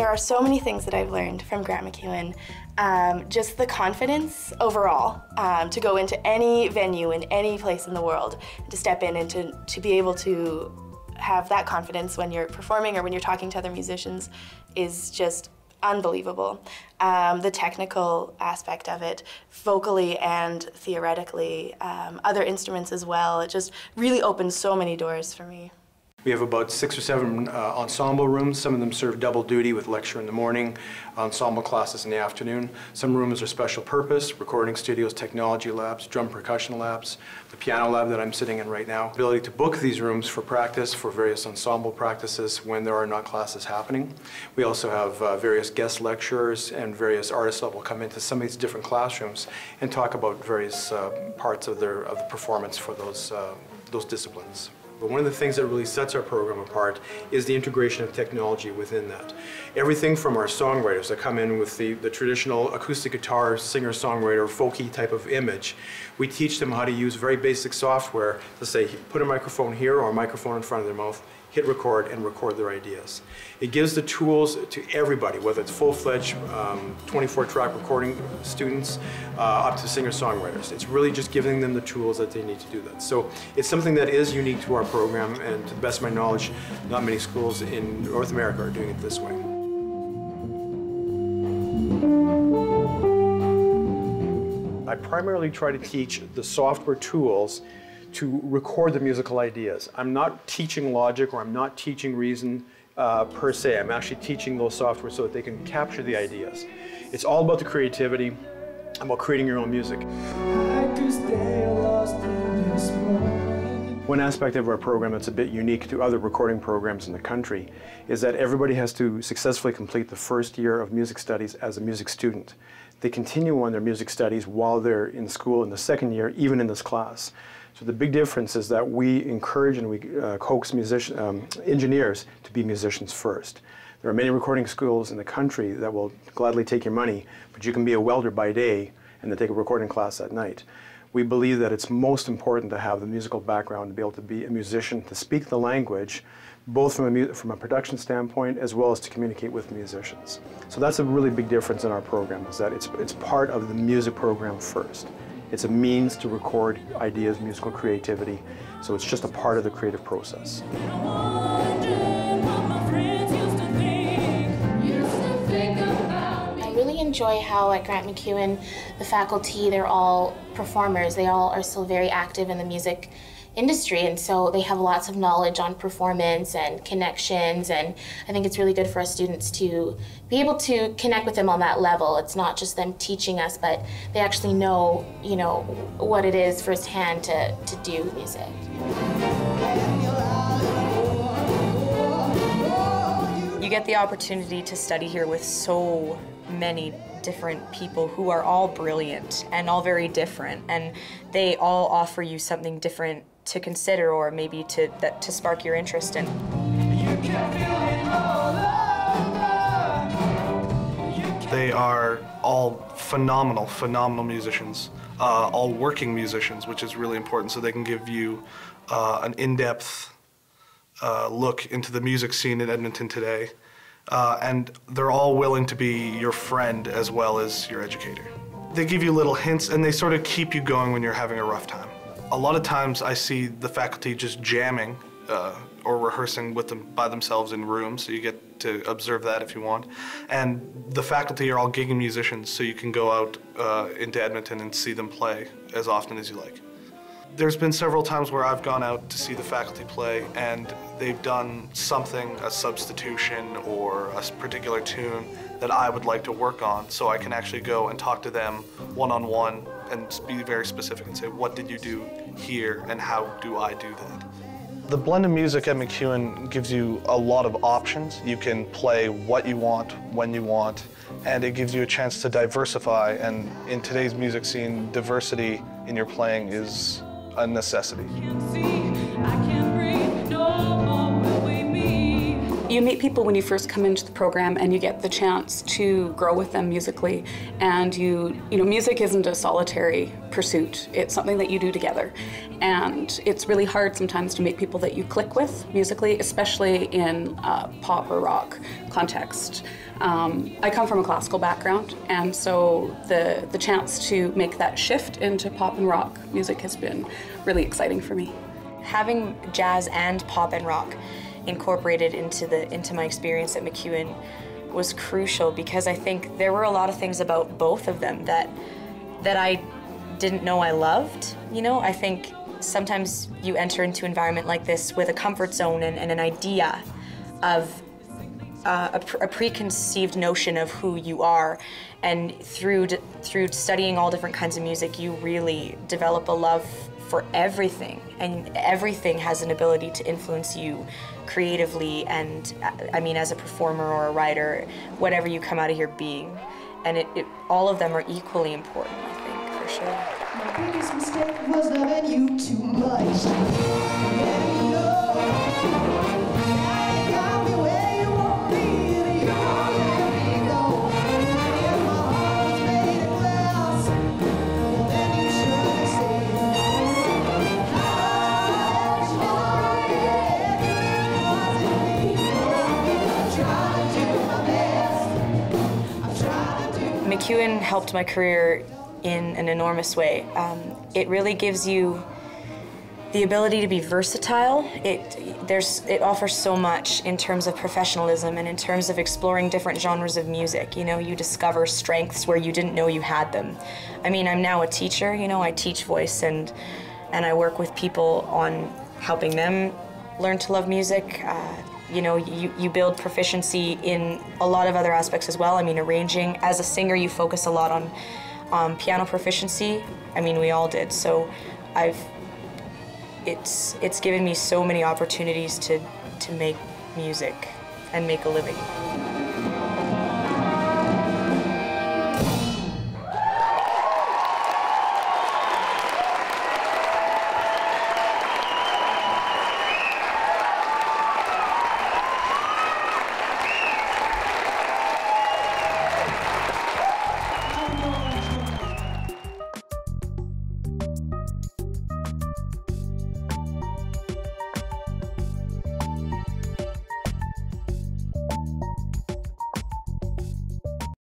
There are so many things that I've learned from Grant MacEwan. Just the confidence overall to go into any venue in any place in the world, to step in and to be able to have that confidence when you're performing or when you're talking to other musicians is just unbelievable. The technical aspect of it, vocally and theoretically, other instruments as well, it just really opened so many doors for me. We have about 6 or 7 ensemble rooms. Some of them serve double duty with lecture in the morning, ensemble classes in the afternoon. Some rooms are special purpose, recording studios, technology labs, drum percussion labs, the piano lab that I'm sitting in right now. Ability to book these rooms for practice, for various ensemble practices when there are not classes happening. We also have various guest lecturers and various artists that will come into some of these different classrooms and talk about various parts of the performance for those disciplines. But one of the things that really sets our program apart is the integration of technology within that. Everything from our songwriters that come in with the traditional acoustic guitar, singer-songwriter, folky type of image. We teach them how to use very basic software to say, put a microphone here or a microphone in front of their mouth, hit record, and record their ideas. It gives the tools to everybody, whether it's full-fledged 24-track recording students up to singer-songwriters. It's really just giving them the tools that they need to do that. So it's something that is unique to our program, and to the best of my knowledge, not many schools in North America are doing it this way. I primarily try to teach the software tools to record the musical ideas. I'm not teaching logic or I'm not teaching reason per se. I'm actually teaching those software so that they can capture the ideas. It's all about the creativity, about creating your own music. One aspect of our program that's a bit unique to other recording programs in the country is that everybody has to successfully complete the first year of music studies as a music student. They continue on their music studies while they're in school in the second year, even in this class. So the big difference is that we encourage and we coax engineers to be musicians first. There are many recording schools in the country that will gladly take your money, but you can be a welder by day and then take a recording class at night. We believe that it's most important to have the musical background to be able to be a musician, to speak the language, both from a production standpoint as well as to communicate with musicians. So that's a really big difference in our program, is that it's part of the music program first. It's a means to record ideas, musical creativity, so it's just a part of the creative process. I really enjoy how at Grant MacEwan, the faculty, they're all performers. They all are still very active in the music industry, and so they have lots of knowledge on performance and connections, and I think it's really good for our students to be able to connect with them on that level. It's not just them teaching us, but they actually know, what it is firsthand to do music. You get the opportunity to study here with so many different people who are all brilliant and all very different, and they all offer you something different to consider or maybe to spark your interest in. They are all phenomenal musicians, all working musicians, which is really important, so they can give you an in-depth look into the music scene in Edmonton today. And they're all willing to be your friend as well as your educator. They give you little hints and they sort of keep you going when you're having a rough time. A lot of times I see the faculty just jamming or rehearsing with them by themselves in rooms, so you get to observe that if you want. And the faculty are all gigging musicians, so you can go out into Edmonton and see them play as often as you like. There's been several times where I've gone out to see the faculty play and they've done something, a substitution or a particular tune that I would like to work on, so I can actually go and talk to them one-on-one and be very specific and say, what did you do here and how do I do that? The blend of music at MacEwan gives you a lot of options. You can play what you want, when you want, and it gives you a chance to diversify, and in today's music scene, diversity in your playing is a necessity. You you meet people when you first come into the program, and you get the chance to grow with them musically. And you know, music isn't a solitary pursuit. It's something that you do together. And it's really hard sometimes to meet people that you click with musically, especially in pop or rock context. I come from a classical background, and so the chance to make that shift into pop and rock music has been really exciting for me. Having jazz and pop and rock incorporated into my experience at MacEwan was crucial, because I think there were a lot of things about both of them that I didn't know I loved. You know, I think sometimes you enter into an environment like this with a comfort zone and an idea of a preconceived notion of who you are, and through studying all different kinds of music, you really develop a love for everything, and everything has an ability to influence you creatively, and I mean, as a performer or a writer, whatever you come out of here being, and all of them are equally important, I think, for sure. My biggest mistake was loving you too much. Yeah, you know. MacEwan helped my career in an enormous way. It really gives you the ability to be versatile. It offers so much in terms of professionalism and in terms of exploring different genres of music. You know, you discover strengths where you didn't know you had them. I mean, I'm now a teacher, you know, I teach voice, and I work with people on helping them learn to love music. You know, you build proficiency in a lot of other aspects as well. I mean, arranging. As a singer, you focus a lot on piano proficiency. I mean, we all did. So it's given me so many opportunities to make music and make a living.